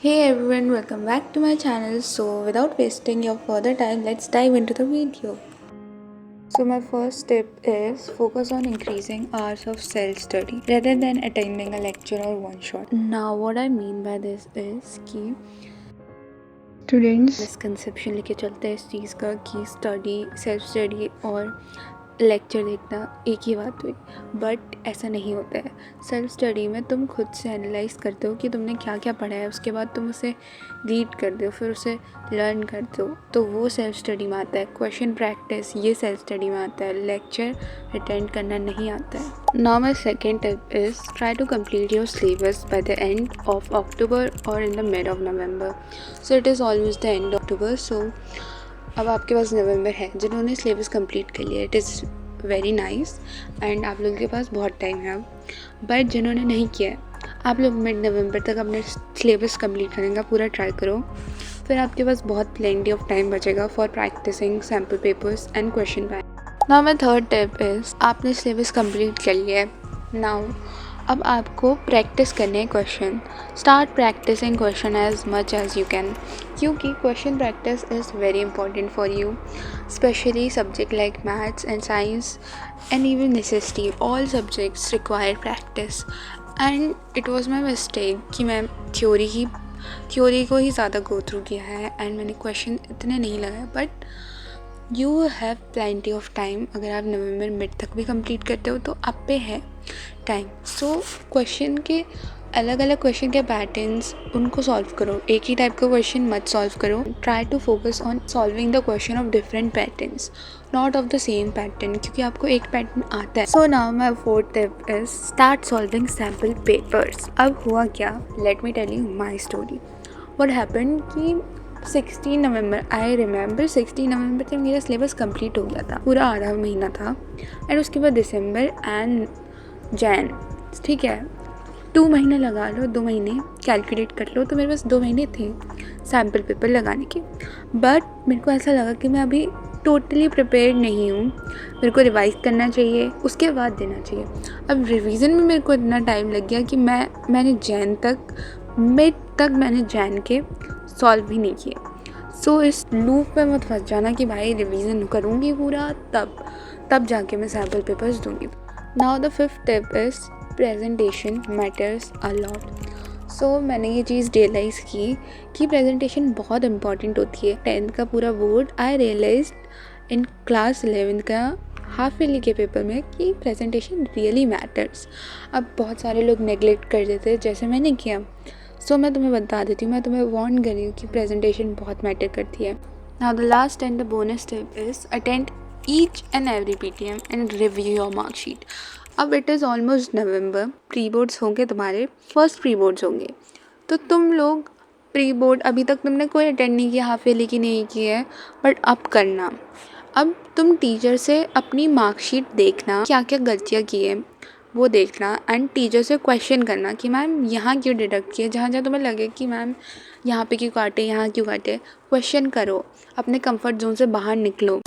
Hey everyone, welcome back to my channel. So, without wasting your further time, let's dive into the video. So, my first tip is focus on increasing hours of self study rather than attending a lecture or one shot. Now, what I mean by this is कि students misconception लेके चलते हैं इस चीज़ का कि study self study और lecture देखना एक ही बात हुई, बट ऐसा नहीं होता है। सेल्फ स्टडी में तुम खुद से एनालाइज करते हो कि तुमने क्या क्या पढ़ा है, उसके बाद तुम उसे रीड करते हो, फिर उसे लर्न करते हो, तो वो सेल्फ स्टडी में आता है। क्वेश्चन प्रैक्टिस ये सेल्फ स्टडी में आता है, लेक्चर अटेंड करना नहीं आता है। Now my second tip is try to complete your syllabus by the end of October और in the mid of November. So it is almost the end of October, so अब आपके पास नवंबर है। जिन्होंने syllabus complete कर लिया, it is very nice and आप लोगों के पास बहुत टाइम है। बट जिन्होंने नहीं किया है, आप लोग मिड नवंबर तक अपने सिलेबस कंप्लीट करने का पूरा ट्राई करो, फिर आपके पास बहुत प्लेंटी ऑफ टाइम बचेगा for practicing sample papers and question bank. Now my third tip is आपने सिलेबस कंप्लीट कर लिया है, नाउ अब आपको प्रैक्टिस करने हैं question. Start practicing question as much as you can, क्योंकि question practice is very important for you, specially subject like maths and science and even necessity, all subjects require practice. And it was my mistake कि मैं theory को ही ज़्यादा go through किया है and मैंने question इतने नहीं लगाए, but you have plenty of time. अगर आप नवंबर मिड तक भी कंप्लीट करते हो तो आप पे है टाइम। सो क्वेश्चन के अलग अलग क्वेश्चन के पैटर्न्स उनको सॉल्व करो, एक ही टाइप का क्वेश्चन मत सॉल्व करो। Try to focus on solving the question of different patterns, not of the same pattern, क्योंकि आपको एक पैटर्न आता है। So now my fourth tip is start solving sample papers. अब हुआ क्या, let me tell you my story. What happened कि 16 नवंबर, I remember 16 नवंबर तक मेरा सिलेबस कंप्लीट हो गया था, पूरा आधा महीना था। एंड उसके बाद दिसंबर एंड जैन, ठीक है 2 महीने लगा लो, 2 महीने कैलकुलेट कर लो, तो मेरे पास 2 महीने थे सैम्पल पेपर लगाने के। बट मेरे को ऐसा लगा कि मैं अभी टोटली प्रिपेयर्ड नहीं हूँ, मेरे को रिवाइज करना चाहिए, उसके बाद देना चाहिए। अब रिवीजन में मेरे को इतना टाइम लग गया कि मैंने जैन तक, मिड तक मैंने जैन के सॉल्व भी नहीं किए। सो इस लूप में मत फंस जाना कि भाई रिवीजन करूँगी पूरा तब जाके मैं सैम्पल पेपर्स दूँगी। Now the fifth tip is presentation matters a lot. So मैंने ये चीज़ रियलाइज़ की कि प्रेजेंटेशन बहुत इंपॉर्टेंट होती है। 10th का पूरा board I realise in class 11th का हाफ ईयरली के पेपर में कि प्रेजेंटेशन रियली मैटर्स। अब बहुत सारे लोग नेगलेक्ट कर देते हैं, जैसे मैंने किया। सो मैं तुम्हें बता देती हूँ, मैं तुम्हें वार्न कर रही हूँ कि प्रेजेंटेशन बहुत मैटर करती है। Now the last and the bonus tip is attend each and every PTM and review your marksheet. अब it is almost November, pre boards होंगे तुम्हारे, फर्स्ट प्री बोर्ड्स होंगे, तो तुम लोग प्री बोर्ड अभी तक तुमने कोई अटेंड नहीं किया, हाफ ईयरली की नहीं की है, बट अब करना। अब तुम टीचर से अपनी मार्कशीट देखना, क्या क्या गलतियाँ की है वो देखना, एंड टीचर से क्वेश्चन करना कि मैम यहाँ क्यों डिडक्ट किए, जहाँ जहाँ तुम्हें लगे कि मैम यहाँ पे क्यों काटे, यहाँ क्यों काटे, क्वेश्चन करो, अपने कंफर्ट जोन से बाहर निकलो।